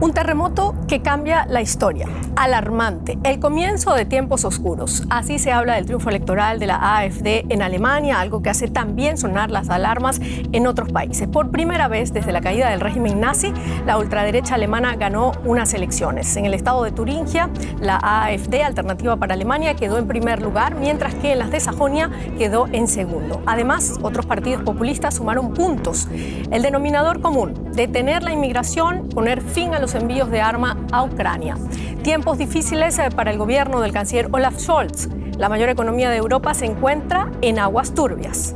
Un terremoto que cambia la historia. Alarmante. El comienzo de tiempos oscuros. Así se habla del triunfo electoral de la AfD en Alemania, algo que hace también sonar las alarmas en otros países. Por primera vez desde la caída del régimen nazi, la ultraderecha alemana ganó unas elecciones. En el estado de Turingia, la AfD, Alternativa para Alemania, quedó en primer lugar, mientras que en las de Sajonia quedó en segundo. Además, otros partidos populistas sumaron puntos. El denominador común: detener la inmigración, poner fin a los envíos de armas a Ucrania. Tiempos difíciles para el gobierno del canciller Olaf Scholz. La mayor economía de Europa se encuentra en aguas turbias.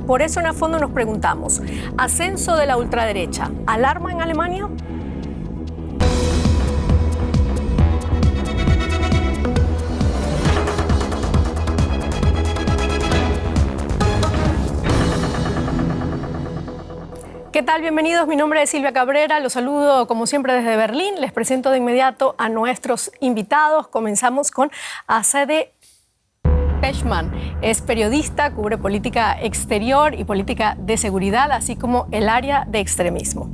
Por eso en A Fondo nos preguntamos: ¿ascenso de la ultraderecha alarma en Alemania? ¿Qué tal? Bienvenidos. Mi nombre es Silvia Cabrera. Los saludo como siempre desde Berlín. Les presento de inmediato a nuestros invitados. Comenzamos con Azadeh Pechman. Es periodista, cubre política exterior y política de seguridad, así como el área de extremismo.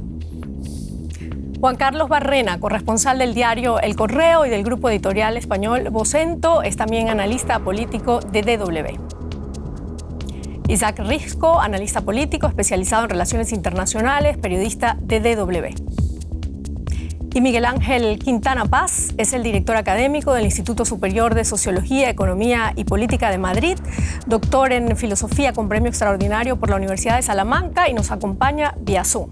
Juan Carlos Barrena, corresponsal del diario El Correo y del grupo editorial español Vocento, es también analista político de DW. Isaac Risco, analista político especializado en relaciones internacionales, periodista de DW. Y Miguel Ángel Quintana Paz es el director académico del Instituto Superior de Sociología, Economía y Política de Madrid, doctor en filosofía con premio extraordinario por la Universidad de Salamanca y nos acompaña vía Zoom.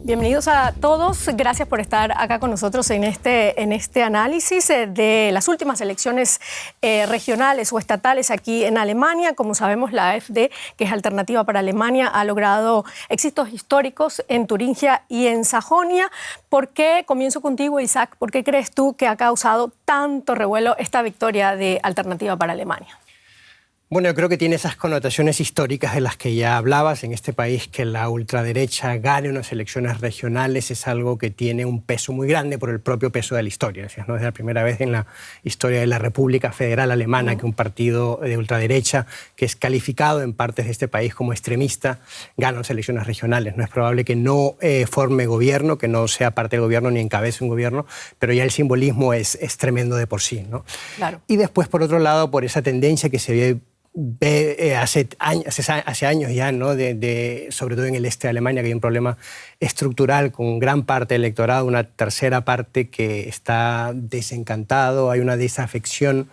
Bienvenidos a todos. Gracias por estar acá con nosotros en este análisis de las últimas elecciones regionales o estatales aquí en Alemania. Como sabemos, la AfD, que es Alternativa para Alemania, ha logrado éxitos históricos en Turingia y en Sajonia. ¿Por qué? Comienzo contigo, Isaac. ¿Por qué crees tú que ha causado tanto revuelo esta victoria de Alternativa para Alemania? Bueno, yo creo que tiene esas connotaciones históricas de las que ya hablabas. En este país, que la ultraderecha gane unas elecciones regionales es algo que tiene un peso muy grande por el propio peso de la historia. ¿No? Es la primera vez en la historia de la República Federal Alemana que un partido de ultraderecha, que es calificado en partes de este país como extremista, gana unas elecciones regionales. No es probable que no forme gobierno, que no sea parte del gobierno ni encabece un gobierno, pero ya el simbolismo es tremendo de por sí, ¿no? Claro. Y después, por otro lado, por esa tendencia que se ve hace años ya, ¿no? Sobre todo en el este de Alemania, que hay un problema estructural con gran parte del electorado, una tercera parte que está desencantado, hay una desafección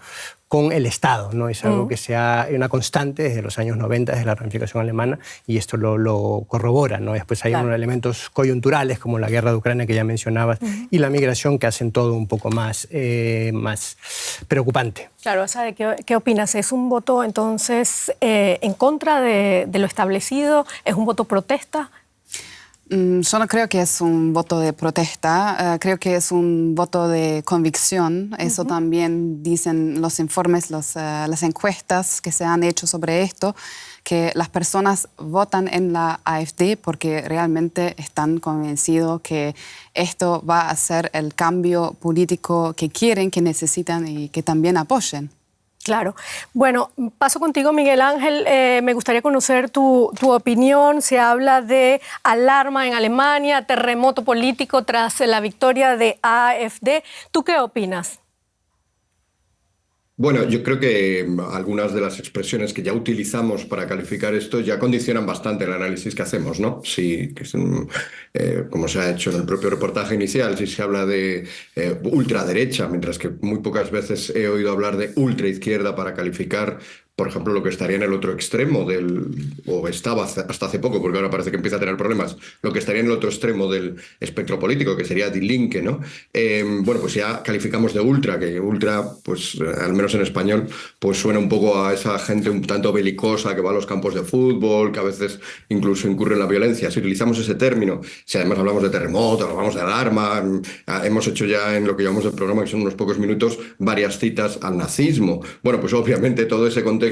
con el Estado, ¿no? Es algo que sea una constante desde los años 90, desde la reunificación alemana, y esto lo corrobora, ¿no? Después hay unos elementos coyunturales, como la guerra de Ucrania que ya mencionabas, y la migración, que hacen todo un poco más preocupante. Claro, Azadeh, ¿qué opinas? ¿Es un voto, entonces, en contra de lo establecido? ¿Es un voto protesta? Yo no creo que es un voto de protesta, creo que es un voto de convicción. Eso también dicen los informes, las encuestas que se han hecho sobre esto, que las personas votan en la AfD porque realmente están convencidos que esto va a ser el cambio político que quieren, que necesitan y que también apoyen. Claro. Bueno, paso contigo, Miguel Ángel. Me gustaría conocer tu opinión. Se habla de alarma en Alemania, terremoto político tras la victoria de AfD. ¿Tú qué opinas? Bueno, yo creo que algunas de las expresiones que ya utilizamos para calificar esto ya condicionan bastante el análisis que hacemos, ¿no? Sí, que es como se ha hecho en el propio reportaje inicial, si se habla de ultraderecha, mientras que muy pocas veces he oído hablar de ultraizquierda para calificar, por ejemplo, lo que estaría en el otro extremo o estaba hasta hace poco, porque ahora parece que empieza a tener problemas, lo que estaría en el otro extremo del espectro político, que sería Die Linke, ¿no? Bueno, pues ya calificamos de ultra, que ultra, pues al menos en español, pues suena un poco a esa gente un tanto belicosa que va a los campos de fútbol, que a veces incluso incurre en la violencia. Si utilizamos ese término, si además hablamos de terremoto, hablamos de alarma, hemos hecho ya en lo que llamamos el programa, que son unos pocos minutos, varias citas al nazismo. Bueno, pues obviamente todo ese contexto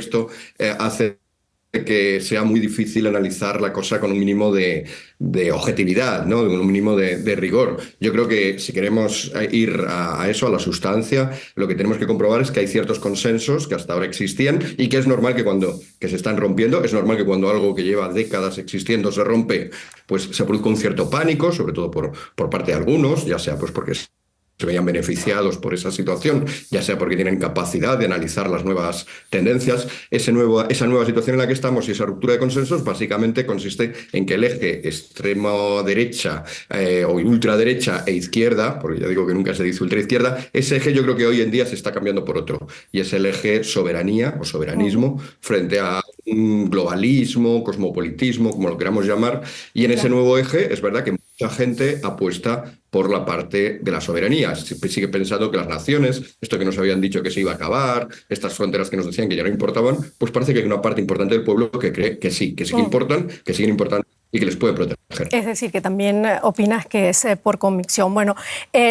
hace que sea muy difícil analizar la cosa con un mínimo de objetividad, ¿no? Con un mínimo de rigor. Yo creo que si queremos ir a eso, a la sustancia, lo que tenemos que comprobar es que hay ciertos consensos que hasta ahora existían y que es normal que se están rompiendo, es normal que cuando algo que lleva décadas existiendo se rompe, pues se produzca un cierto pánico, sobre todo por parte de algunos, ya sea pues porque se veían beneficiados por esa situación, ya sea porque tienen capacidad de analizar las nuevas tendencias. Esa nueva situación en la que estamos y esa ruptura de consensos básicamente consiste en que el eje extremo derecha o ultraderecha e izquierda, porque ya digo que nunca se dice ultraizquierda, ese eje yo creo que hoy en día se está cambiando por otro, y es el eje soberanía o soberanismo frente a un globalismo, cosmopolitismo, como lo queramos llamar, y en ese nuevo eje es verdad que mucha gente apuesta por la parte de la soberanía. Sigue pensando que las naciones, esto que nos habían dicho que se iba a acabar, estas fronteras que nos decían que ya no importaban, pues parece que hay una parte importante del pueblo que cree que sí que importan, que siguen importando y que les puede proteger. Es decir, que también opinas que es por convicción. Bueno,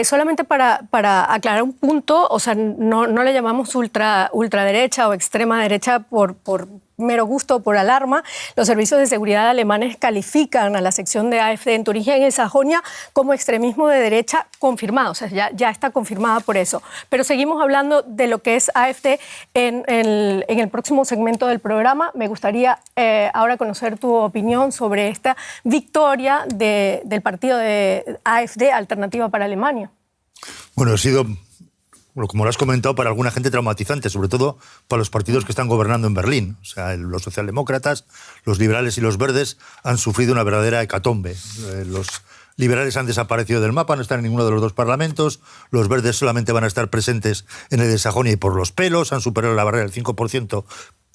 solamente para aclarar un punto, o sea, no le llamamos ultraderecha o extrema derecha por mero gusto, por alarma. Los servicios de seguridad alemanes califican a la sección de AfD en Turingia y en Sajonia como extremismo de derecha confirmado, o sea, ya está confirmada por eso. Pero seguimos hablando de lo que es AfD en el próximo segmento del programa. Me gustaría ahora conocer tu opinión sobre esta victoria del partido de AfD, Alternativa para Alemania. Bueno, ha sido, como lo has comentado, para alguna gente traumatizante, sobre todo para los partidos que están gobernando en Berlín. O sea, los socialdemócratas, los liberales y los verdes han sufrido una verdadera hecatombe. Los liberales han desaparecido del mapa, no están en ninguno de los dos parlamentos. Los verdes solamente van a estar presentes en el de Sajonia y por los pelos. Han superado la barrera del 5%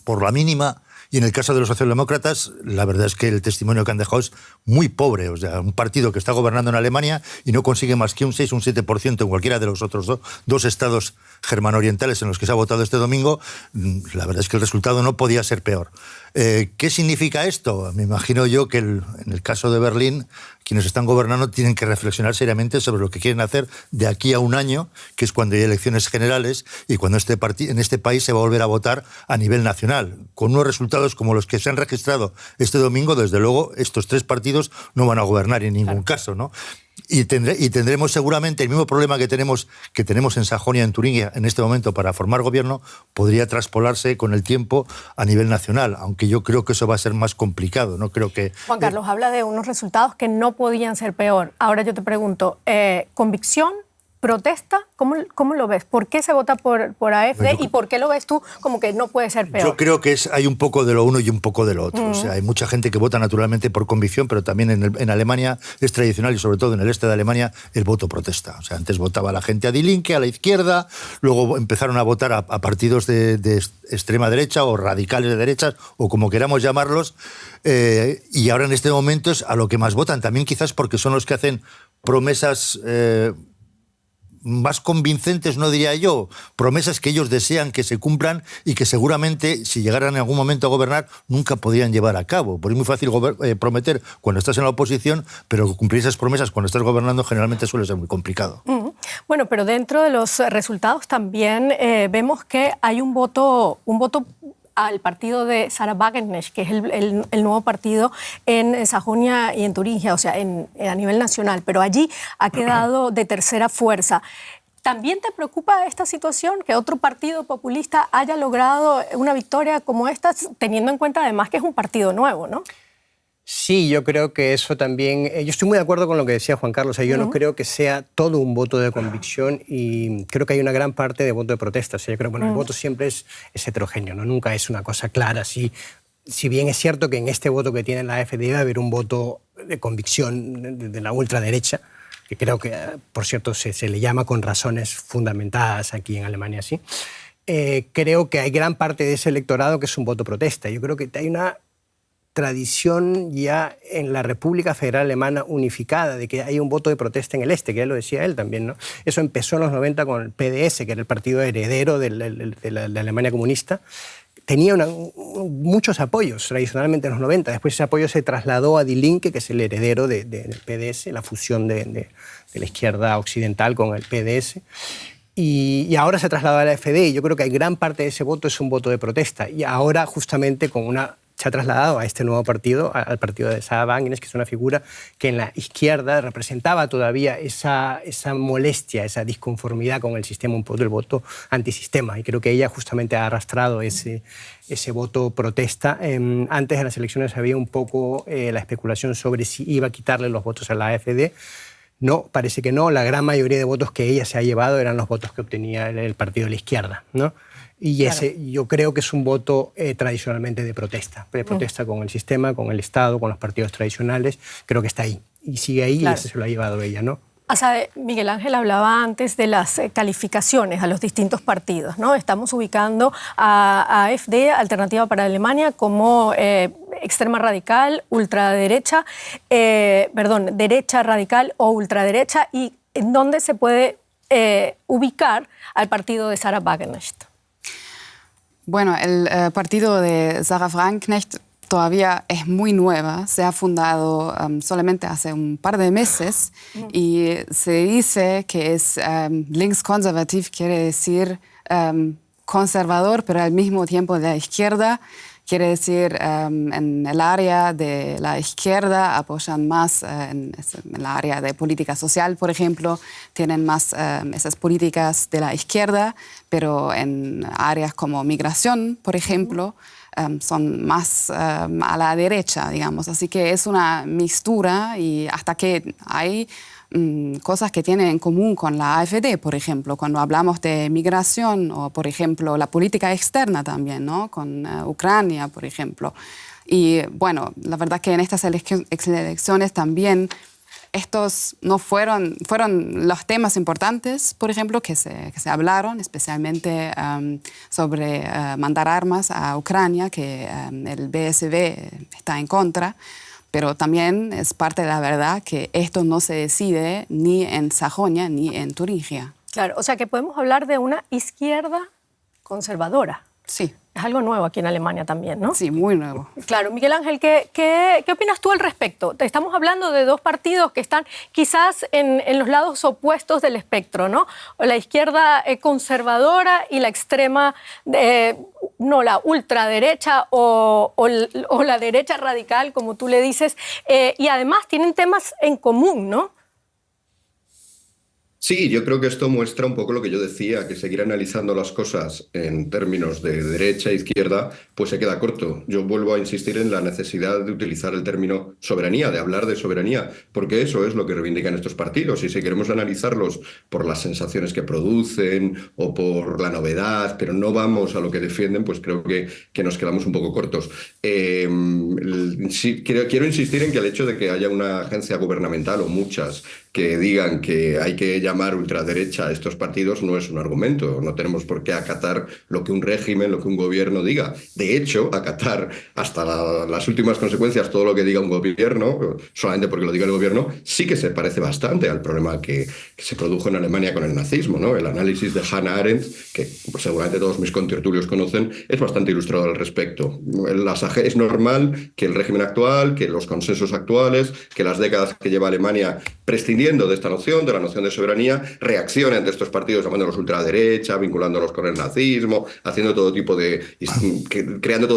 por la mínima. Y en el caso de los socialdemócratas, la verdad es que el testimonio que han dejado es muy pobre. O sea, un partido que está gobernando en Alemania y no consigue más que un 6 o un 7% en cualquiera de los otros dos estados germano-orientales en los que se ha votado este domingo, la verdad es que el resultado no podía ser peor. ¿Qué significa esto? Me imagino yo que en el caso de Berlín, quienes están gobernando tienen que reflexionar seriamente sobre lo que quieren hacer de aquí a un año, que es cuando hay elecciones generales y cuando en este país se va a volver a votar a nivel nacional. Con unos resultados como los que se han registrado este domingo, desde luego, estos tres partidos no van a gobernar en ningún caso, ¿no? Y tendremos seguramente el mismo problema que tenemos en Sajonia, en Turingia, en este momento para formar gobierno, podría traspolarse con el tiempo a nivel nacional, aunque yo creo que eso va a ser más complicado. No creo que... Juan Carlos habla de unos resultados que no podían ser peor. Ahora yo te pregunto, ¿convicción? ¿Protesta? ¿Cómo lo ves? ¿Por qué se vota por AfD y por qué lo ves tú como que no puede ser peor? Yo creo que hay un poco de lo uno y un poco de lo otro. O sea, hay mucha gente que vota naturalmente por convicción, pero también en Alemania es tradicional, y sobre todo en el este de Alemania, el voto protesta. O sea, antes votaba la gente a Die Linke, a la izquierda, luego empezaron a votar a partidos de extrema derecha o radicales de derechas, o como queramos llamarlos, y ahora en este momento es a lo que más votan, también quizás porque son los que hacen promesas... más convincentes, no diría yo, promesas que ellos desean que se cumplan y que seguramente, si llegaran en algún momento a gobernar, nunca podrían llevar a cabo. Porque es muy fácil prometer cuando estás en la oposición, pero cumplir esas promesas cuando estás gobernando generalmente suele ser muy complicado. Bueno, pero dentro de los resultados también vemos que hay un voto al partido de Sarah Wagenknecht, que es el nuevo partido en Sajonia y en Turingia, o sea, a nivel nacional, pero allí ha quedado de tercera fuerza. ¿También te preocupa esta situación, que otro partido populista haya logrado una victoria como esta, teniendo en cuenta además que es un partido nuevo, ¿no? Sí, yo creo que eso también... yo estoy muy de acuerdo con lo que decía Juan Carlos. O sea, yo no creo que sea todo un voto de convicción, y creo que hay una gran parte de voto de protesta. O sea, yo creo que el voto siempre es heterogéneo, ¿no? Nunca es una cosa clara. Si bien es cierto que en este voto que tiene la AfD debe haber un voto de convicción de la ultraderecha, que creo que, por cierto, se le llama con razones fundamentadas aquí en Alemania, sí. Creo que hay gran parte de ese electorado que es un voto protesta. Yo creo que hay una tradición ya en la República Federal Alemana unificada de que hay un voto de protesta en el este, que ya lo decía él también, ¿no? Eso empezó en los 90 con el PDS, que era el partido heredero de la Alemania comunista. Tenía muchos apoyos tradicionalmente en los 90. Después ese apoyo se trasladó a Die Linke, que es el heredero del PDS, la fusión de la izquierda occidental con el PDS. Y ahora se trasladó a la AfD, y yo creo que hay gran parte de ese voto es un voto de protesta. Y ahora justamente con una se ha trasladado a este nuevo partido, al partido de Sara Wagenknecht, que es una figura que en la izquierda representaba todavía esa molestia, esa disconformidad con el sistema, un poco el voto antisistema. Y creo que ella justamente ha arrastrado ese voto protesta. Antes de las elecciones había un poco la especulación sobre si iba a quitarle los votos a la AfD. No, parece que no. La gran mayoría de votos que ella se ha llevado eran los votos que obtenía el partido de la izquierda, ¿no? Y ese, claro, yo creo que es un voto tradicionalmente de protesta con el sistema, con el Estado, con los partidos tradicionales. Creo que está ahí. Y sigue ahí, claro, y ese se lo ha llevado ella, ¿no? O sea, Miguel Ángel hablaba antes de las calificaciones a los distintos partidos, ¿no? Estamos ubicando a AfD, Alternativa para Alemania, como extrema radical, ultraderecha, derecha radical o ultraderecha, y en dónde se puede ubicar al partido de Sara Wagenknecht. Bueno, el partido de Sara Wagenknecht todavía es muy nueva, se ha fundado solamente hace un par de meses y se dice que es linkskonservativ, quiere decir conservador, pero al mismo tiempo de la izquierda. Quiere decir, en el área de la izquierda apoyan más, en el área de política social, por ejemplo, tienen más esas políticas de la izquierda, pero en áreas como migración, por ejemplo, son más a la derecha, digamos. Así que es una mixtura y hasta que hay cosas que tienen en común con la AfD, por ejemplo, cuando hablamos de migración o, por ejemplo, la política externa también, ¿no? Con Ucrania, por ejemplo. Y, bueno, la verdad que en estas elecciones también estos no fueron los temas importantes, por ejemplo, que se hablaron, especialmente sobre mandar armas a Ucrania, que el BSV está en contra. Pero también es parte de la verdad que esto no se decide ni en Sajonia ni en Turingia. Claro, o sea que podemos hablar de una izquierda conservadora. Sí. Es algo nuevo aquí en Alemania también, ¿no? Sí, muy nuevo. Claro. Miguel Ángel, ¿qué opinas tú al respecto? Estamos hablando de dos partidos que están quizás en los lados opuestos del espectro, ¿no? La izquierda conservadora y la extrema, la ultraderecha o la derecha radical, como tú le dices, y además tienen temas en común, ¿no? Sí, yo creo que esto muestra un poco lo que yo decía, que seguir analizando las cosas en términos de derecha e izquierda, pues se queda corto. Yo vuelvo a insistir en la necesidad de utilizar el término soberanía, de hablar de soberanía, porque eso es lo que reivindican estos partidos. Y si queremos analizarlos por las sensaciones que producen o por la novedad, pero no vamos a lo que defienden, pues creo que nos quedamos un poco cortos. Sí, quiero insistir en que el hecho de que haya una agencia gubernamental o muchas que digan que hay que llamar ultraderecha a estos partidos no es un argumento. No tenemos por qué acatar lo que un régimen, lo que un gobierno diga. De hecho, acatar hasta las últimas consecuencias todo lo que diga un gobierno, solamente porque lo diga el gobierno, sí que se parece bastante al problema que se produjo en Alemania con el nazismo, ¿no? El análisis de Hannah Arendt, que seguramente todos mis contertulios conocen, es bastante ilustrado al respecto. Es normal que el régimen actual, que los consensos actuales, que las décadas que lleva Alemania prescindiendo de esta noción, de la noción de soberanía, reaccionen ante estos partidos llamándolos ultraderecha, vinculándolos con el nazismo, creando todo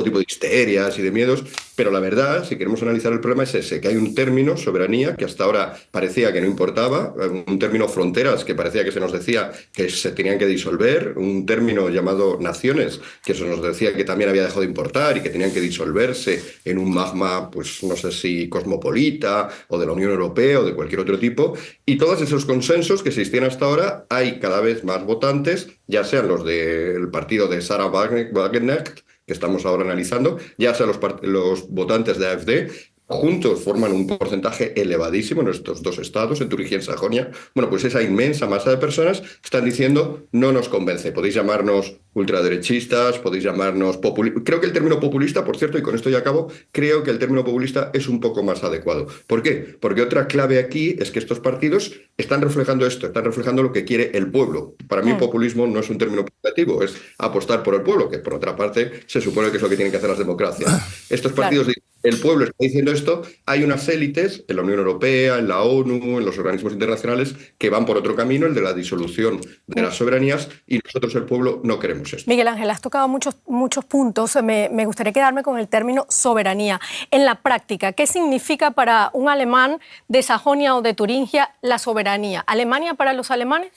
tipo de histerias y de miedos. Pero la verdad, si queremos analizar el problema, es ese, que hay un término, soberanía, que hasta ahora parecía que no importaba, un término fronteras, que parecía que se nos decía que se tenían que disolver, un término llamado naciones, que se nos decía que también había dejado de importar y que tenían que disolverse en un magma, pues no sé si cosmopolita o de la Unión Europea o de cualquier otro tipo. Y todos esos consensos que existían hasta ahora, hay cada vez más votantes, ya sean los del partido de Sara Wagenknecht, que estamos ahora analizando, ya sean los votantes de AfD, juntos forman un porcentaje elevadísimo en estos dos estados, en Turingia y en Sajonia. Bueno, pues esa inmensa masa de personas están diciendo no nos convence. Podéis llamarnos ultraderechistas, podéis llamarnos populistas. Creo que el término populista, por cierto, y con esto ya acabo, creo que el término populista es un poco más adecuado. ¿Por qué? Porque otra clave aquí es que estos partidos están reflejando esto, están reflejando lo que quiere el pueblo. Para mí populismo no es un término negativo, es apostar por el pueblo, que por otra parte se supone que es lo que tienen que hacer las democracias. Estos partidos dicen el pueblo está diciendo esto, hay unas élites en la Unión Europea, en la ONU, en los organismos internacionales, que van por otro camino, el de la disolución de las soberanías, y nosotros, el pueblo, no queremos esto. Miguel Ángel, has tocado muchos puntos. Me gustaría quedarme con el término soberanía. En la práctica, ¿qué significa para un alemán de Sajonia o de Turingia la soberanía? ¿Alemania para los alemanes?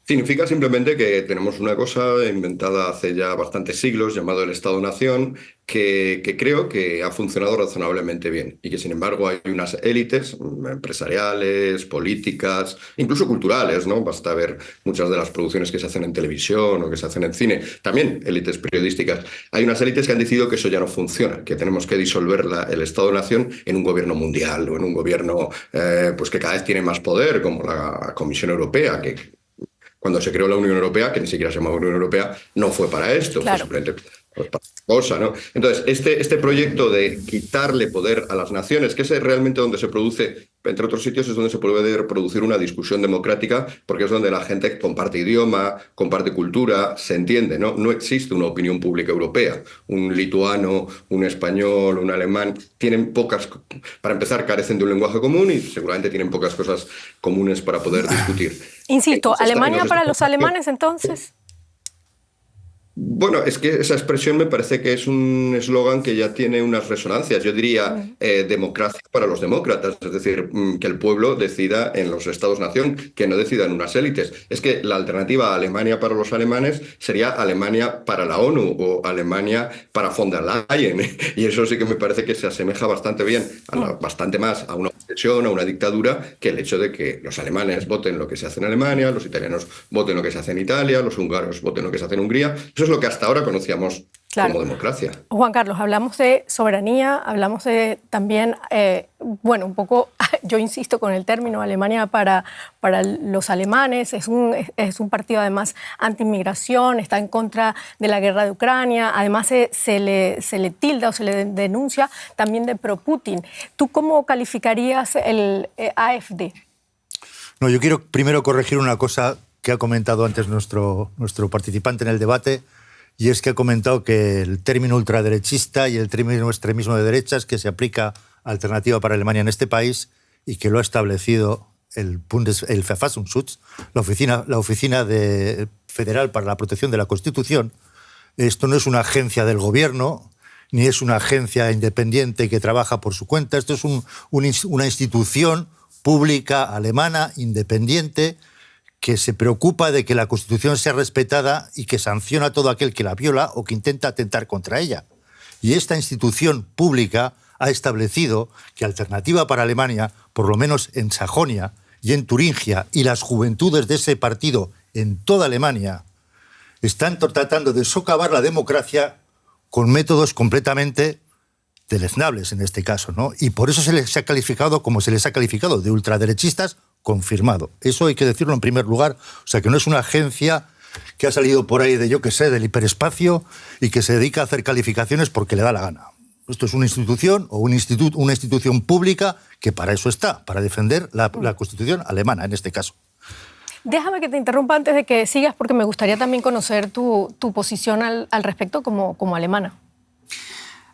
Significa simplemente que tenemos una cosa inventada hace ya bastantes siglos, llamado el Estado-Nación, que creo que ha funcionado razonablemente bien y que, sin embargo, hay unas élites empresariales, políticas, incluso culturales, ¿no? Basta ver muchas de las producciones que se hacen en televisión o que se hacen en cine, también élites periodísticas. Hay unas élites que han decidido que eso ya no funciona, que tenemos que disolver el Estado-Nación en un gobierno mundial o en un gobierno pues que cada vez tiene más poder, como la Comisión Europea, que cuando se creó la Unión Europea, que ni siquiera se llamaba Unión Europea, no fue para esto, claro, fue simplemente para otra cosa, ¿no? Entonces, este proyecto de quitarle poder a las naciones, que es realmente donde se produce, entre otros sitios, es donde se puede producir una discusión democrática, porque es donde la gente comparte idioma, comparte cultura, se entiende, ¿no? No existe una opinión pública europea. Un lituano, un español, un alemán, tienen pocas, para empezar, carecen de un lenguaje común y seguramente tienen pocas cosas comunes para poder discutir. Insisto, ¿Alemania para los alemanes, entonces? Bueno, es que esa expresión me parece que es un eslogan que ya tiene unas resonancias. Yo diría democracia para los demócratas, es decir, que el pueblo decida en los estados-nación, que no decidan unas élites. Es que la alternativa a Alemania para los alemanes sería Alemania para la ONU o Alemania para von der Leyen. Y eso sí que me parece que se asemeja bastante bien, bastante más a una obsesión, a una dictadura, que el hecho de que los alemanes voten lo que se hace en Alemania, los italianos voten lo que se hace en Italia, los húngaros voten lo que se hace en Hungría. Eso es lo que hasta ahora conocíamos como democracia. Juan Carlos, hablamos de soberanía, hablamos de también, bueno, un poco, yo insisto con el término Alemania para los alemanes, es un partido además anti-inmigración, está en contra de la guerra de Ucrania, además se le tilda o se le denuncia también de pro-Putin. ¿Tú cómo calificarías el AfD? No, yo quiero primero corregir una cosa que ha comentado antes nuestro participante en el debate, y es que ha comentado que el término ultraderechista y el término extremismo de derechas que se aplica a Alternativa para Alemania en este país y que lo ha establecido el Verfassungsschutz, la oficina federal para la protección de la Constitución. Esto no es una agencia del gobierno, ni es una agencia independiente que trabaja por su cuenta. Esto es una institución pública alemana, independiente, que se preocupa de que la Constitución sea respetada y que sanciona a todo aquel que la viola o que intenta atentar contra ella. Y esta institución pública ha establecido que Alternativa para Alemania, por lo menos en Sajonia y en Turingia, y las juventudes de ese partido en toda Alemania, están tratando de socavar la democracia con métodos completamente deleznables en este caso, ¿no? Y por eso se les ha calificado como se les ha calificado, de ultraderechistas, confirmado. Eso hay que decirlo en primer lugar. O sea, que no es una agencia que ha salido por ahí de, yo qué sé, del hiperespacio y que se dedica a hacer calificaciones porque le da la gana. Esto es una institución o una institución pública que para eso está, para defender la Constitución alemana, en este caso. Déjame que te interrumpa antes de que sigas, porque me gustaría también conocer tu posición al respecto como alemana.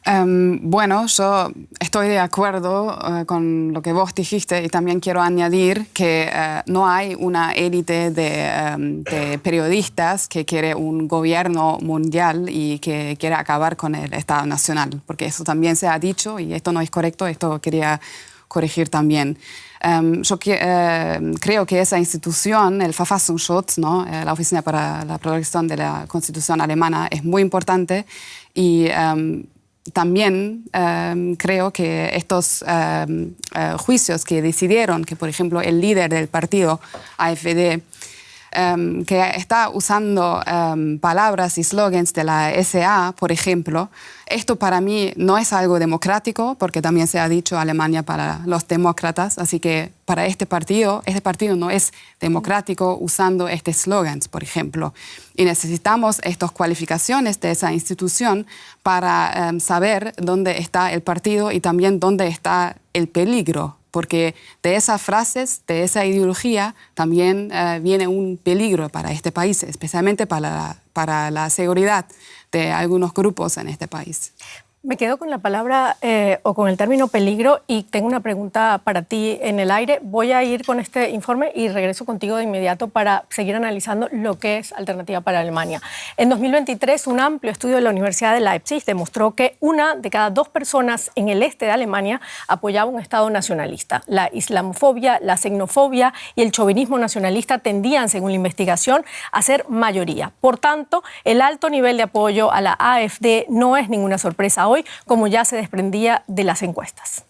Bueno, yo estoy de acuerdo con lo que vos dijiste y también quiero añadir que no hay una élite de periodistas que quiere un gobierno mundial y que quiere acabar con el Estado Nacional, porque eso también se ha dicho y esto no es correcto, esto quería corregir también. Yo creo que esa institución, el Verfassungsschutz, ¿no? La Oficina para la Protección de la Constitución Alemana, es muy importante y también creo que estos juicios que decidieron que, por ejemplo, el líder del partido AfD, que está usando palabras y slogans de la SA, por ejemplo, esto para mí no es algo democrático, porque también se ha dicho Alemania para los demócratas, así que para este partido no es democrático usando estos slogans, por ejemplo. Y necesitamos estas cualificaciones de esa institución para saber dónde está el partido y también dónde está el peligro, porque de esas frases, de esa ideología, también viene un peligro para este país, especialmente para la seguridad de algunos grupos en este país. Me quedo con la palabra o con el término peligro y tengo una pregunta para ti en el aire. Voy a ir con este informe y regreso contigo de inmediato para seguir analizando lo que es Alternativa para Alemania. En 2023, un amplio estudio de la Universidad de Leipzig demostró que 1 de cada 2 personas en el este de Alemania apoyaba un Estado nacionalista. La islamofobia, la xenofobia y el chauvinismo nacionalista tendían, según la investigación, a ser mayoría. Por tanto, el alto nivel de apoyo a la AfD no es ninguna sorpresa hoy, como ya se desprendía de las encuestas.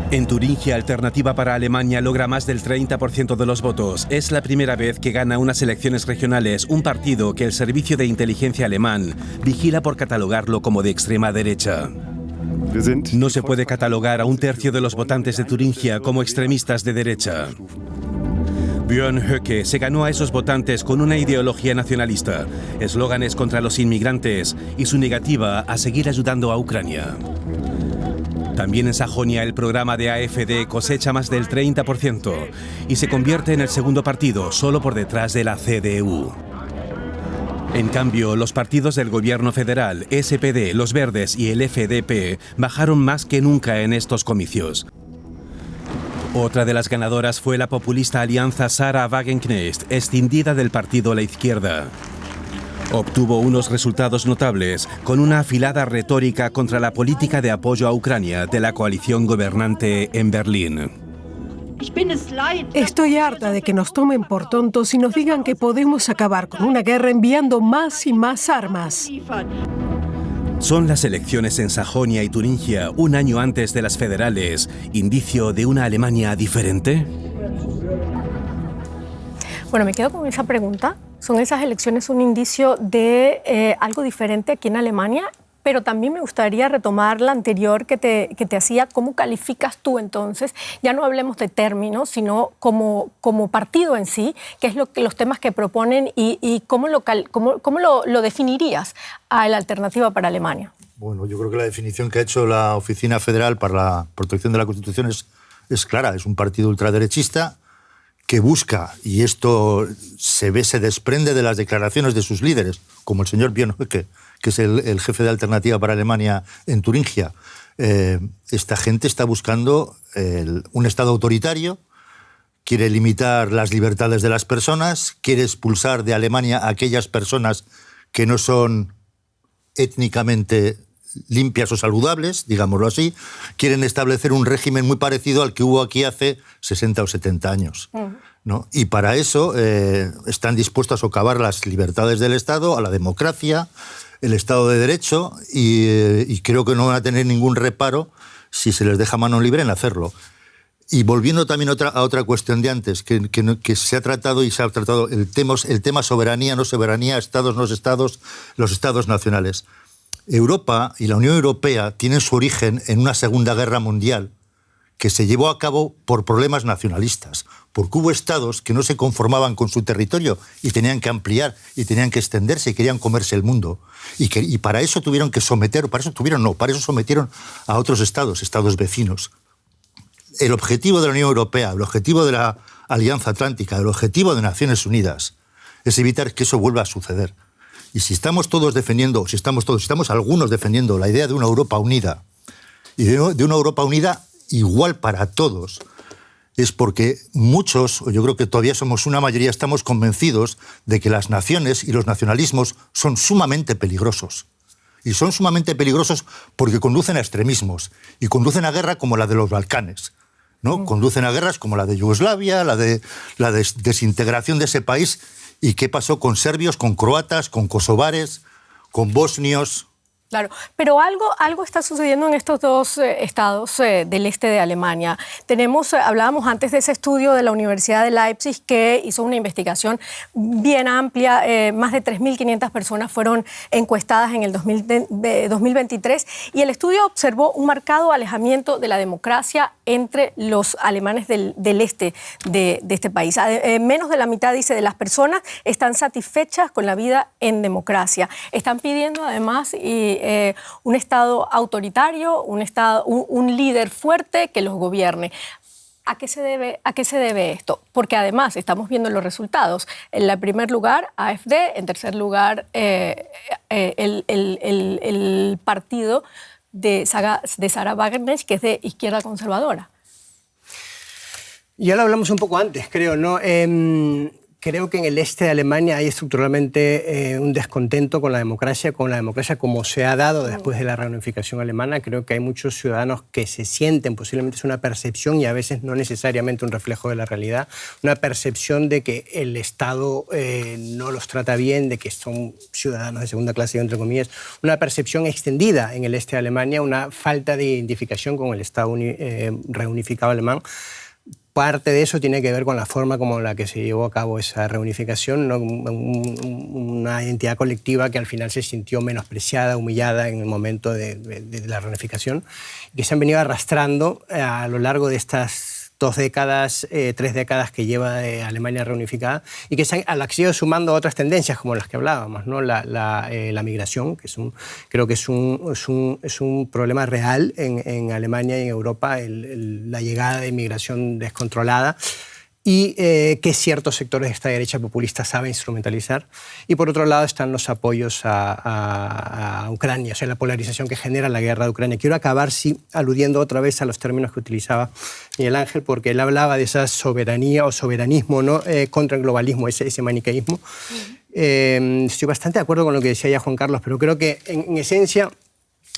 En Turingia, Alternativa para Alemania logra más del 30% de los votos. Es la primera vez que gana unas elecciones regionales un partido que el Servicio de Inteligencia alemán vigila por catalogarlo como de extrema derecha. No se puede catalogar a 1/3 de los votantes de Turingia como extremistas de derecha. Björn Höcke se ganó a esos votantes con una ideología nacionalista, eslóganes contra los inmigrantes y su negativa a seguir ayudando a Ucrania. También en Sajonia el programa de AfD cosecha más del 30% y se convierte en el segundo partido, solo por detrás de la CDU. En cambio, los partidos del gobierno federal, SPD, los Verdes y el FDP, bajaron más que nunca en estos comicios. Otra de las ganadoras fue la populista alianza Sarah Wagenknecht, escindida del partido La Izquierda. Obtuvo unos resultados notables, con una afilada retórica contra la política de apoyo a Ucrania de la coalición gobernante en Berlín. Estoy harta de que nos tomen por tontos y nos digan que podemos acabar con una guerra enviando más y más armas. ¿Son las elecciones en Sajonia y Turingia, un año antes de las federales, indicio de una Alemania diferente? Bueno, me quedo con esa pregunta. ¿Son esas elecciones un indicio de algo diferente aquí en Alemania? Pero también me gustaría retomar la anterior que te hacía. ¿Cómo calificas tú entonces? Ya no hablemos de términos, sino como partido en sí, qué es los temas que proponen y cómo lo definirías a la Alternativa para Alemania. Bueno, yo creo que la definición que ha hecho la Oficina Federal para la Protección de la Constitución es clara. Es un partido ultraderechista que busca, y esto se desprende de las declaraciones de sus líderes, como el señor Björn Höcke, que es el jefe de Alternativa para Alemania en Turingia. Esta gente está buscando un Estado autoritario, quiere limitar las libertades de las personas, quiere expulsar de Alemania a aquellas personas que no son étnicamente limpias o saludables, digámoslo así. Quieren establecer un régimen muy parecido al que hubo aquí hace 60 o 70 años. ¿No? Y para eso están dispuestos a socavar las libertades del Estado, a la democracia, el Estado de Derecho, y creo que no van a tener ningún reparo si se les deja mano libre en hacerlo. Y volviendo también a otra cuestión de antes, que se ha tratado el tema soberanía, no soberanía, estados, no estados, los estados nacionales. Europa y la Unión Europea tienen su origen en una Segunda Guerra Mundial que se llevó a cabo por problemas nacionalistas, porque hubo estados que no se conformaban con su territorio y tenían que ampliar y tenían que extenderse y querían comerse el mundo. Y para eso tuvieron que someter, para eso sometieron a otros estados vecinos. El objetivo de la Unión Europea, el objetivo de la Alianza Atlántica, el objetivo de Naciones Unidas es evitar que eso vuelva a suceder. Y si estamos algunos defendiendo la idea de una Europa unida y de una Europa unida igual para todos, es porque muchos, o yo creo que todavía somos una mayoría, estamos convencidos de que las naciones y los nacionalismos son sumamente peligrosos. Y son sumamente peligrosos porque conducen a extremismos y conducen a guerra como la de los Balcanes, ¿no? Conducen a guerras como la de Yugoslavia, la desintegración de ese país. ¿Y qué pasó con serbios, con croatas, con kosovares, con bosnios? Claro, pero algo está sucediendo en estos dos estados del este de Alemania. Hablábamos antes de ese estudio de la Universidad de Leipzig que hizo una investigación bien amplia. Más de 3.500 personas fueron encuestadas en el 2023 y el estudio observó un marcado alejamiento de la democracia entre los alemanes del este de este país. Menos de la mitad, dice, de las personas están satisfechas con la vida en democracia. Están pidiendo además un Estado autoritario, un líder fuerte que los gobierne. ¿A qué se debe esto? Porque además estamos viendo los resultados. En el primer lugar, AfD. En tercer lugar, el partido de Sarah Wagenknecht, que es de izquierda conservadora. Ya lo hablamos un poco antes, creo, ¿no? Creo que en el este de Alemania hay estructuralmente un descontento con la democracia como se ha dado después de la reunificación alemana. Creo que hay muchos ciudadanos que se sienten, posiblemente es una percepción y a veces no necesariamente un reflejo de la realidad, una percepción de que el Estado no los trata bien, de que son ciudadanos de segunda clase, entre comillas, una percepción extendida en el este de Alemania, una falta de identificación con el Estado reunificado alemán. Parte de eso tiene que ver con la forma como la que se llevó a cabo esa reunificación, ¿no? Una identidad colectiva que al final se sintió menospreciada, humillada en el momento de la reunificación, y que se han venido arrastrando a lo largo de estas 2 décadas, 3 décadas que lleva Alemania reunificada, y que se han ido sumando otras tendencias como las que hablábamos, ¿no? La migración, que creo que es un problema real en Alemania y en Europa, la llegada de inmigración descontrolada, y que ciertos sectores de esta derecha populista saben instrumentalizar. Y por otro lado están los apoyos a Ucrania, o sea, la polarización que genera la guerra de Ucrania. Quiero acabar, sí, aludiendo otra vez a los términos que utilizaba Miguel Ángel, porque él hablaba de esa soberanía o soberanismo, ¿no? Contra el globalismo, ese maniqueísmo. Estoy bastante de acuerdo con lo que decía ya Juan Carlos, pero creo que en esencia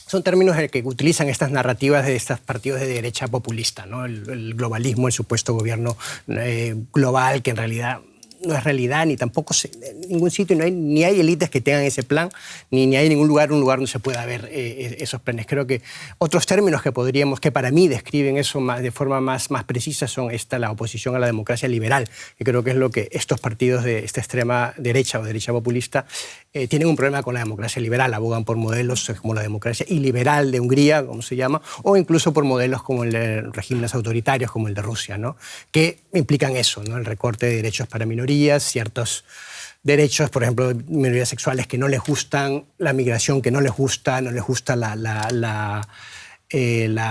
son términos que utilizan estas narrativas de estos partidos de derecha populista, ¿no? El globalismo, el supuesto gobierno global, que en realidad no es realidad, ni tampoco en ningún sitio, ni hay élites que tengan ese plan, ni hay ningún lugar donde se pueda ver esos planes. Creo que otros términos que para mí describen eso de forma más precisa son la oposición a la democracia liberal, que creo que es lo que estos partidos de esta extrema derecha o derecha populista tienen un problema con la democracia liberal, abogan por modelos como la democracia iliberal de Hungría, como se llama, o incluso por modelos como el de regímenes autoritarios como el de Rusia, ¿no? Que implican eso, ¿no? El recorte de derechos para minorías, ciertos derechos, por ejemplo, minorías sexuales que no les gustan, la migración que no les gusta la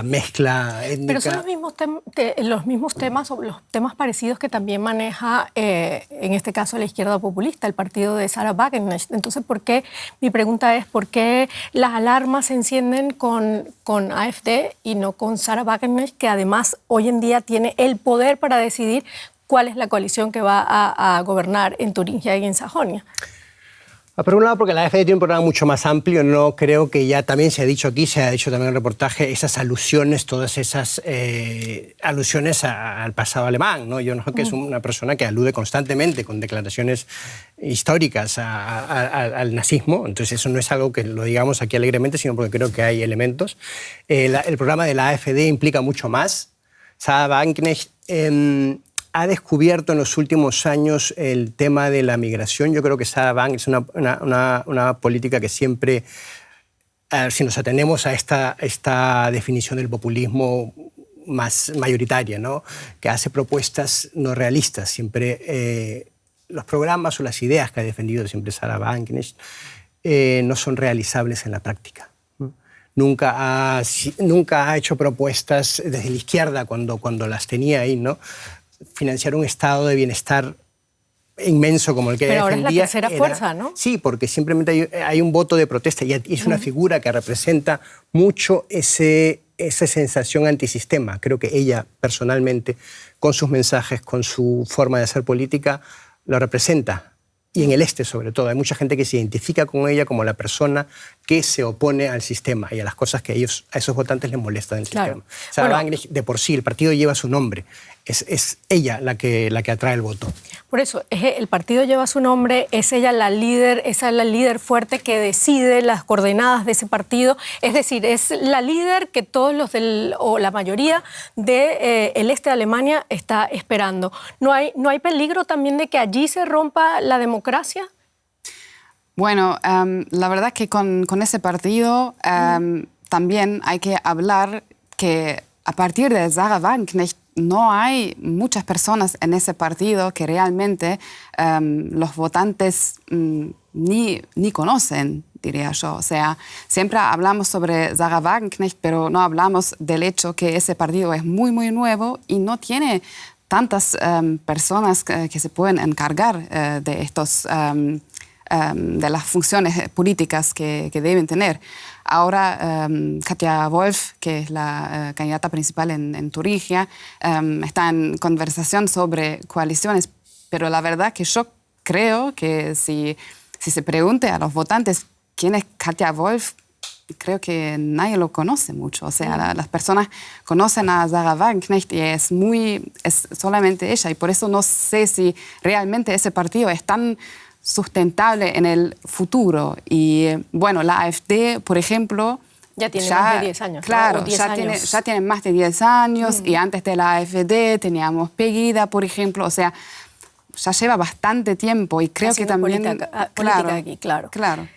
mezcla étnica. Pero son los mismos temas o los temas parecidos que también maneja, en este caso, la izquierda populista, el partido de Sarah Wagenknecht. Entonces, mi pregunta es, ¿por qué las alarmas se encienden con AfD y no con Sarah Wagenknecht, que además hoy en día tiene el poder para decidir cuál es la coalición que va a gobernar en Turingia y en Sajonia? Por un lado, porque la AfD tiene un programa mucho más amplio, no creo que ya también se ha dicho aquí, se ha dicho también en el reportaje, esas alusiones, todas esas alusiones al pasado alemán, ¿no? Yo no que es una persona que alude constantemente con declaraciones históricas al nazismo, entonces eso no es algo que lo digamos aquí alegremente, sino porque creo que hay elementos. El programa de la AfD implica mucho más. Sarah Wagenknecht ha descubierto en los últimos años el tema de la migración. Yo creo que Sarah Wagenknecht es una política que siempre, si nos atenemos a esta definición del populismo más mayoritaria, ¿no? Que hace propuestas no realistas. Siempre los programas o las ideas que ha defendido siempre Sarah Wagenknecht no son realizables en la práctica. Nunca ha hecho propuestas desde la izquierda cuando las tenía ahí, ¿no? Financiar un estado de bienestar inmenso como el que Pero defendía. ahora es la tercera fuerza, ¿no? Sí, porque simplemente hay un voto de protesta y es una figura que representa mucho esa sensación antisistema. Creo que ella personalmente, con sus mensajes, con su forma de hacer política, lo representa. Y en el este, sobre todo, hay mucha gente que se identifica con ella como la persona que se opone al sistema y a las cosas que a esos votantes les molestan del sistema. Sarah Wagenknecht, de por sí, el partido lleva su nombre. Es ella la que atrae el voto. Por eso, el partido lleva su nombre, es ella la líder fuerte que decide las coordenadas de ese partido. Es decir, es la líder que todos o la mayoría del este de Alemania está esperando. ¿No hay peligro también de que allí se rompa la democracia? Bueno, la verdad que con ese partido también hay que hablar que a partir de Sarah Wagenknecht no hay muchas personas en ese partido que realmente los votantes ni conocen. diría yo. O sea, siempre hablamos sobre Sarah Wagenknecht, pero no hablamos del hecho que ese partido es muy, muy nuevo y no tiene tantas personas que se pueden encargar de estos... de las funciones políticas que deben tener. Ahora, Katja Wolf, que es la candidata principal en Turingia, está en conversación sobre coaliciones, pero la verdad que yo creo que si se pregunte a los votantes quién es Katja Wolf, creo que nadie lo conoce mucho. O sea, las personas conocen a Sarah Wagenknecht y es solamente ella, y por eso no sé si realmente ese partido es tan sustentable en el futuro. Y bueno, la AfD, por ejemplo... Ya tiene más de 10 años. Claro, ¿no? 10 años. Ya tiene más de 10 años y antes de la AfD teníamos Pegida, por ejemplo. O sea, ya lleva bastante tiempo y creo que también... política aquí, claro. Claro.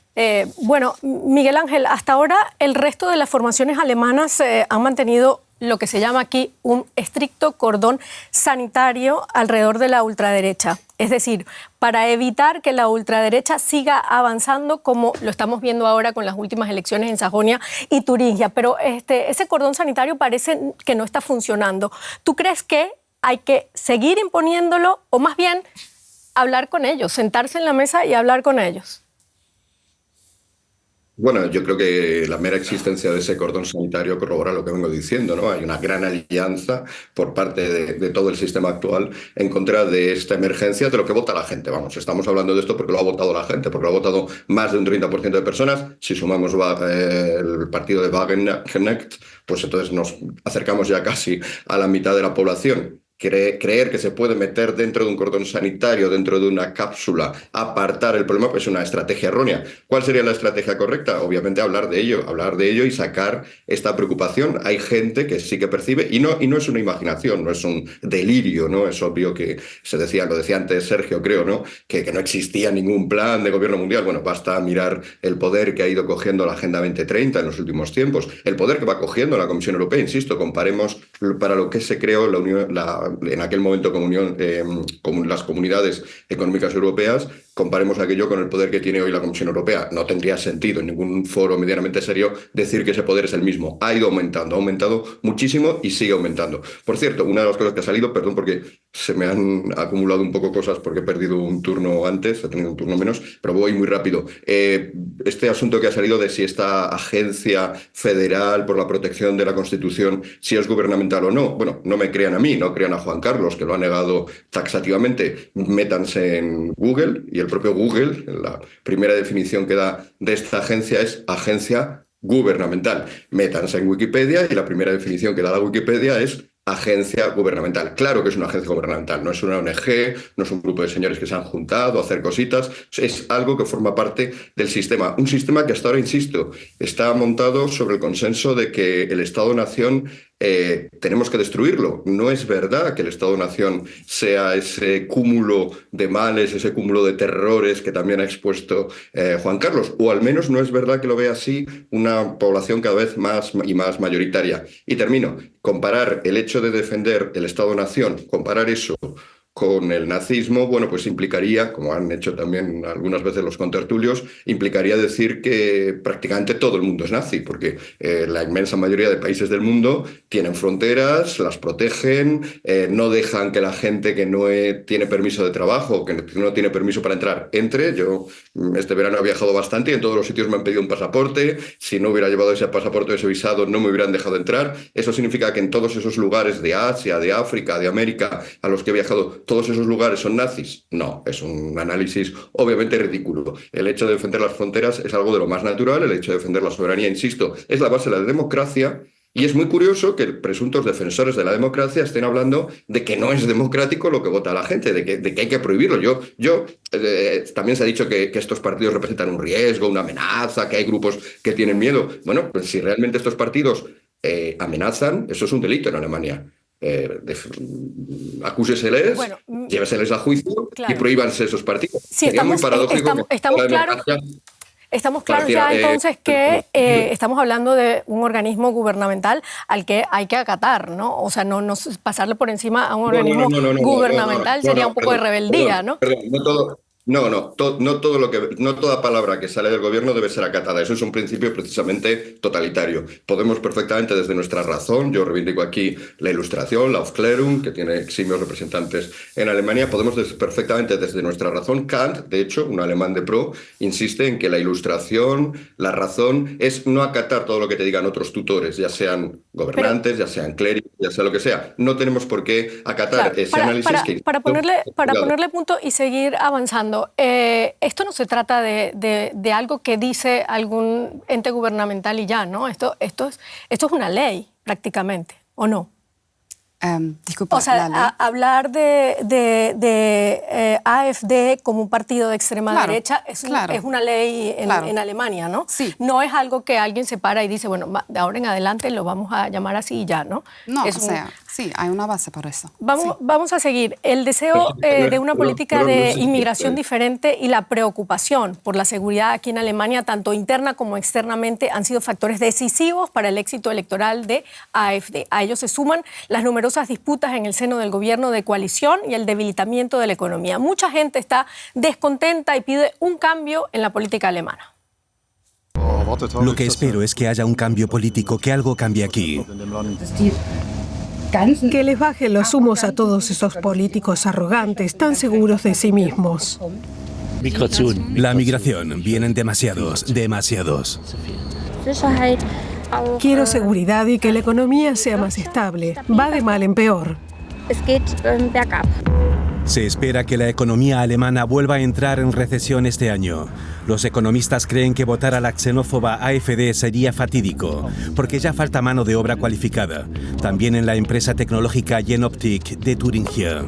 Bueno, Miguel Ángel, hasta ahora el resto de las formaciones alemanas han mantenido lo que se llama aquí un estricto cordón sanitario alrededor de la ultraderecha. Es decir, para evitar que la ultraderecha siga avanzando como lo estamos viendo ahora con las últimas elecciones en Sajonia y Turingia. Pero ese cordón sanitario parece que no está funcionando. ¿Tú crees que hay que seguir imponiéndolo o más bien hablar con ellos, sentarse en la mesa y hablar con ellos? Bueno, yo creo que la mera existencia de ese cordón sanitario corrobora lo que vengo diciendo, ¿no? Hay una gran alianza por parte de todo el sistema actual en contra de esta emergencia, de lo que vota la gente. Vamos, estamos hablando de esto porque lo ha votado la gente, porque lo ha votado más de un 30% de personas. Si sumamos el partido de Wagenknecht, pues entonces nos acercamos ya casi a la mitad de la población. Creer que se puede meter dentro de un cordón sanitario, dentro de una cápsula, apartar el problema, pues es una estrategia errónea. ¿Cuál sería la estrategia correcta? Obviamente hablar de ello y sacar esta preocupación. Hay gente que sí que percibe, y no es una imaginación, no es un delirio, ¿no? Es obvio que lo decía antes Sergio, creo, ¿no? Que no existía ningún plan de gobierno mundial. Bueno, basta mirar el poder que ha ido cogiendo la Agenda 2030 en los últimos tiempos, el poder que va cogiendo la Comisión Europea, insisto, comparemos para lo que se creó en aquel momento como las comunidades económicas europeas, comparemos aquello con el poder que tiene hoy la Comisión Europea. No tendría sentido en ningún foro medianamente serio decir que ese poder es el mismo. Ha ido aumentando, ha aumentado muchísimo y sigue aumentando. Por cierto, una de las cosas que ha salido, perdón porque se me han acumulado un poco cosas porque he perdido un turno antes, he tenido un turno menos, pero voy muy rápido. Este asunto que ha salido de si esta agencia federal por la protección de la Constitución, si es gubernamental o no, bueno, no me crean a mí, no crean a Juan Carlos, que lo ha negado taxativamente. Métanse en Google y el propio Google, la primera definición que da de esta agencia es agencia gubernamental. Métanse en Wikipedia y la primera definición que da la Wikipedia es agencia gubernamental. Claro que es una agencia gubernamental, no es una ONG, no es un grupo de señores que se han juntado a hacer cositas, es algo que forma parte del sistema. Un sistema que hasta ahora, insisto, está montado sobre el consenso de que el Estado-Nación tenemos que destruirlo. No es verdad que el Estado-Nación sea ese cúmulo de males, ese cúmulo de terrores que también ha expuesto Juan Carlos, o al menos no es verdad que lo vea así una población cada vez más y más mayoritaria. Y termino. Comparar el hecho de defender el Estado-Nación, comparar eso con el nazismo, bueno, pues implicaría, como han hecho también algunas veces los contertulios, implicaría decir que prácticamente todo el mundo es nazi, porque la inmensa mayoría de países del mundo tienen fronteras, las protegen, no dejan que la gente que no tiene permiso de trabajo, que no tiene permiso para entrar, entre. Yo este verano he viajado bastante y en todos los sitios me han pedido un pasaporte. Si no hubiera llevado ese pasaporte o ese visado, no me hubieran dejado entrar. Eso significa que en todos esos lugares de Asia, de África, de América, a los que he viajado, ¿todos esos lugares son nazis? No, es un análisis obviamente ridículo. El hecho de defender las fronteras es algo de lo más natural, el hecho de defender la soberanía, insisto, es la base de la democracia, y es muy curioso que presuntos defensores de la democracia estén hablando de que no es democrático lo que vota la gente, de que hay que prohibirlo. También se ha dicho que estos partidos representan un riesgo, una amenaza, que hay grupos que tienen miedo. Bueno, pues si realmente estos partidos amenazan, eso es un delito en Alemania. Acúseseles, bueno, lléveseles a juicio, claro, y prohíbanse esos partidos. Sí, sería muy paradójico. Estamos claros ya entonces que estamos hablando de un organismo gubernamental al que hay que acatar, ¿no? O sea, no pasarle por encima a un organismo gubernamental sería un poco de rebeldía, ¿no? No toda palabra que sale del gobierno debe ser acatada. Eso es un principio precisamente totalitario. Podemos perfectamente desde nuestra razón, yo reivindico aquí la Ilustración, la Aufklärung, que tiene eximios representantes en Alemania, podemos perfectamente desde nuestra razón. Kant, de hecho, un alemán de pro, insiste en que la Ilustración, la razón, es no acatar todo lo que te digan otros tutores, ya sean gobernantes, ya sean clérigos, ya sea lo que sea. No tenemos por qué acatar ese análisis para ponerle punto y seguir avanzando. Esto no se trata de algo que dice algún ente gubernamental y ya, ¿no? Esto es una ley prácticamente, ¿o no? Disculpa, o sea, hablar de AfD como un partido de extrema derecha es una ley en Alemania, ¿no? Sí. No es algo que alguien se para y dice, bueno, de ahora en adelante lo vamos a llamar así y ya, ¿no? No, sí, hay una base para eso. Vamos a seguir. El deseo de una política de inmigración diferente y la preocupación por la seguridad aquí en Alemania, tanto interna como externamente, han sido factores decisivos para el éxito electoral de AfD. A ellos se suman las numerosas disputas en el seno del gobierno de coalición y el debilitamiento de la economía. Mucha gente está descontenta y pide un cambio en la política alemana. Lo que espero es que haya un cambio político, que algo cambie aquí. Que les bajen los humos a todos esos políticos arrogantes, tan seguros de sí mismos. La migración, vienen demasiados. Quiero seguridad y que la economía sea más estable. Va de mal en peor. Se espera que la economía alemana vuelva a entrar en recesión este año. Los economistas creen que votar a la xenófoba AfD sería fatídico, porque ya falta mano de obra cualificada, también en la empresa tecnológica Jenoptik de Turingia.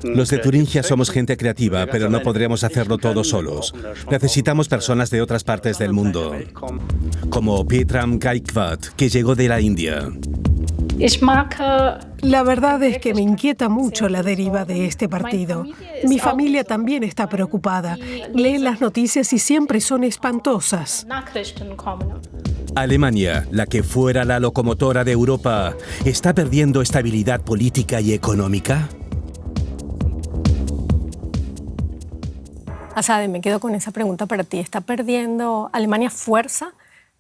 Los de Turingia somos gente creativa, pero no podremos hacerlo todos solos. Necesitamos personas de otras partes del mundo, como Petram Gaikwad, que llegó de la India. La verdad es que me inquieta mucho la deriva de este partido. Mi familia también está preocupada. Leen las noticias y siempre son espantosas. Alemania, la que fuera la locomotora de Europa, ¿está perdiendo estabilidad política y económica? Asade, me quedo con esa pregunta para ti. ¿Está perdiendo Alemania fuerza?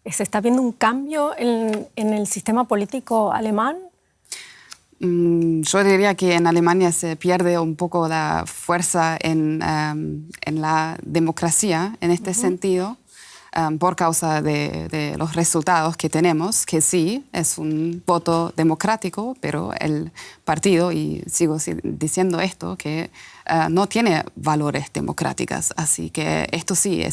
¿Se está viendo un cambio en el sistema político alemán? Yo diría que en Alemania se pierde un poco la fuerza en la democracia, en este sentido, por causa de los resultados que tenemos, que sí, es un voto democrático, pero el partido, y sigo diciendo esto, que no tiene valores democráticos. Así que esto sí,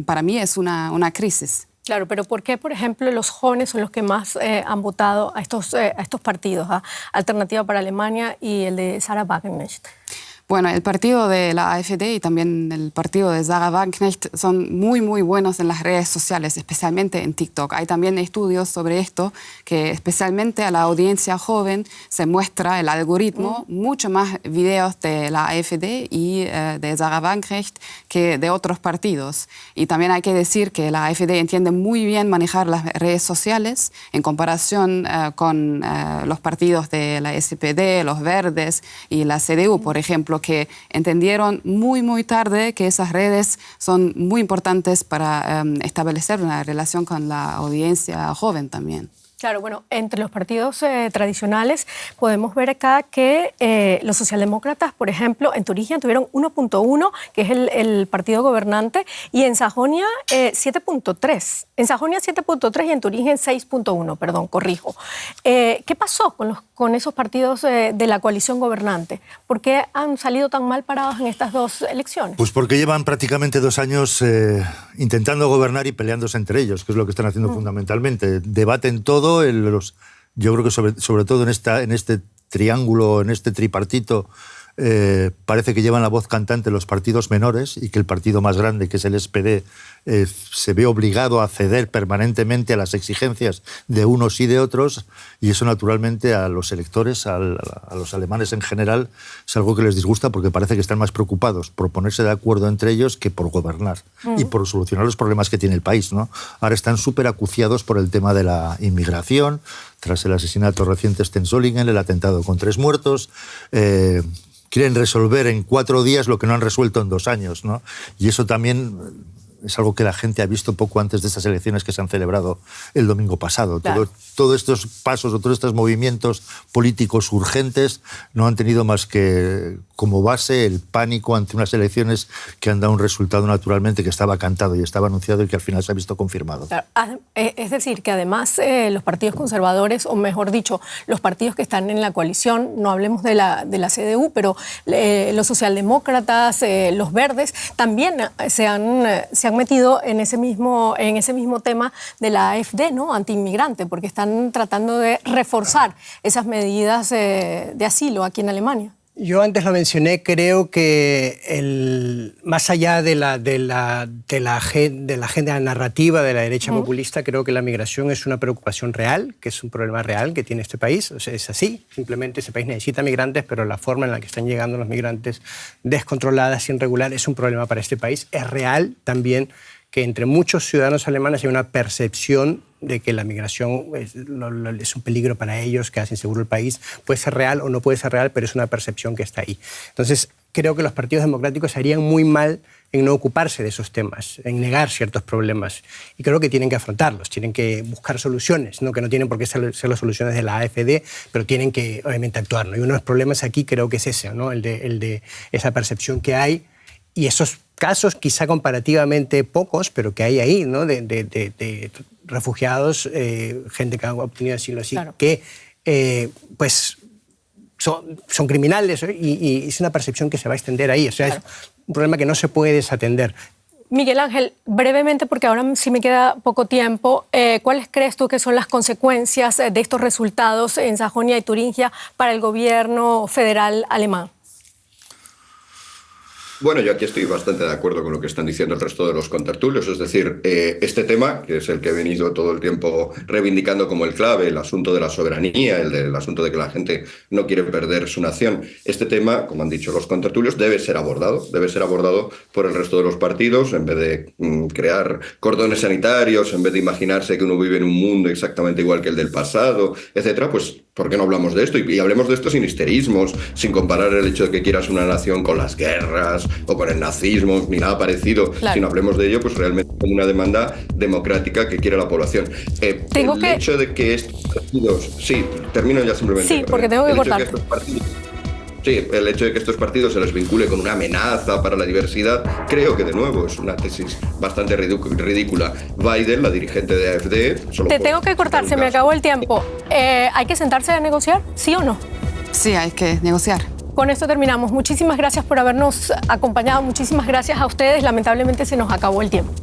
para mí es una crisis. Claro, pero ¿por qué, por ejemplo, los jóvenes son los que más han votado a estos partidos, Alternativa para Alemania y el de Sarah Wagenknecht? Bueno, el partido de la AfD y también el partido de Sarah Wagenknecht son muy, muy buenos en las redes sociales, especialmente en TikTok. Hay también estudios sobre esto, que especialmente a la audiencia joven se muestra el algoritmo, mucho más videos de la AfD y de Sarah Wagenknecht que de otros partidos. Y también hay que decir que la AfD entiende muy bien manejar las redes sociales en comparación con los partidos de la SPD, los Verdes y la CDU, por ejemplo, que entendieron muy, muy tarde que esas redes son muy importantes para establecer una relación con la audiencia joven también. Claro, bueno, entre los partidos tradicionales podemos ver acá que los socialdemócratas, por ejemplo, en Turingia tuvieron 1.1, que es el partido gobernante, y en Sajonia 7.3. En Sajonia 7.3 y en Turingia 6.1, perdón, corrijo. ¿Qué pasó con esos partidos de la coalición gobernante? ¿Por qué han salido tan mal parados en estas dos elecciones? Pues porque llevan prácticamente 2 años intentando gobernar y peleándose entre ellos, que es lo que están haciendo fundamentalmente. Debaten todo. Yo creo que sobre todo en este triángulo, en este tripartito, parece que llevan la voz cantante los partidos menores y que el partido más grande, que es el SPD, se ve obligado a ceder permanentemente a las exigencias de unos y de otros, y eso naturalmente a los electores, a los alemanes en general, es algo que les disgusta porque parece que están más preocupados por ponerse de acuerdo entre ellos que por gobernar y por solucionar los problemas que tiene el país, ¿no? Ahora están súper acuciados por el tema de la inmigración, tras el asesinato reciente en Solingen, el atentado con 3 muertos, quieren resolver en 4 días lo que no han resuelto en 2 años, ¿no? Y eso también es algo que la gente ha visto poco antes de estas elecciones que se han celebrado el domingo pasado. Claro. Todos estos pasos o todos estos movimientos políticos urgentes no han tenido más que como base el pánico ante unas elecciones que han dado un resultado naturalmente que estaba cantado y estaba anunciado y que al final se ha visto confirmado. Claro. Es decir, que además los partidos conservadores, o mejor dicho, los partidos que están en la coalición, no hablemos de la CDU, pero los socialdemócratas, los verdes, también se han metido en ese mismo tema de la AfD, ¿no? Antiinmigrante, porque están tratando de reforzar esas medidas de asilo aquí en Alemania. Yo antes lo mencioné, creo que más allá de la agenda narrativa de la derecha populista, creo que la migración es una preocupación real, que es un problema real que tiene este país. O sea, es así, simplemente ese país necesita migrantes, pero la forma en la que están llegando los migrantes descontrolada, sin regular, es un problema para este país. Es real también que entre muchos ciudadanos alemanes hay una percepción de que la migración es un peligro para ellos, que hace inseguro el país. Puede ser real o no puede ser real, pero es una percepción que está ahí. Entonces, creo que los partidos democráticos harían muy mal en no ocuparse de esos temas, en negar ciertos problemas. Y creo que tienen que afrontarlos, tienen que buscar soluciones, ¿no? Que no tienen por qué ser las soluciones de la AfD, pero tienen que, obviamente, actuar, ¿no? Y uno de los problemas aquí creo que es ese, ¿no? El de esa percepción que hay y esos casos quizá comparativamente pocos, pero que hay ahí, ¿no? de refugiados, gente que ha obtenido asilo así, claro, que pues son criminales, y es una percepción que se va a extender ahí. O sea, claro, es un problema que no se puede desatender. Miguel Ángel, brevemente, porque ahora sí me queda poco tiempo, ¿cuáles crees tú que son las consecuencias de estos resultados en Sajonia y Turingia para el gobierno federal alemán? Bueno, yo aquí estoy bastante de acuerdo con lo que están diciendo el resto de los contertulios. Es decir, este tema, que es el que he venido todo el tiempo reivindicando como el clave, el asunto de la soberanía, el asunto de que la gente no quiere perder su nación, este tema, como han dicho los contertulios, debe ser abordado por el resto de los partidos, en vez de crear cordones sanitarios, en vez de imaginarse que uno vive en un mundo exactamente igual que el del pasado, etcétera. Pues, ¿por qué no hablamos de esto? Y hablemos de esto sin histerismos, sin comparar el hecho de que quieras una nación con las guerras o con el nazismo, ni nada parecido, claro, sino hablemos de ello pues realmente como una demanda democrática que quiere la población. Hecho de que estos partidos... Sí, termino ya simplemente. Sí, porque tengo que cortar. Sí, el hecho de que estos partidos se les vincule con una amenaza para la diversidad, creo que de nuevo es una tesis bastante ridícula. Biden, la dirigente de AfD... Te tengo que cortar, se me acabó el tiempo. ¿Hay que sentarse a negociar, sí o no? Sí, hay que negociar. Con esto terminamos. Muchísimas gracias por habernos acompañado. Muchísimas gracias a ustedes. Lamentablemente se nos acabó el tiempo.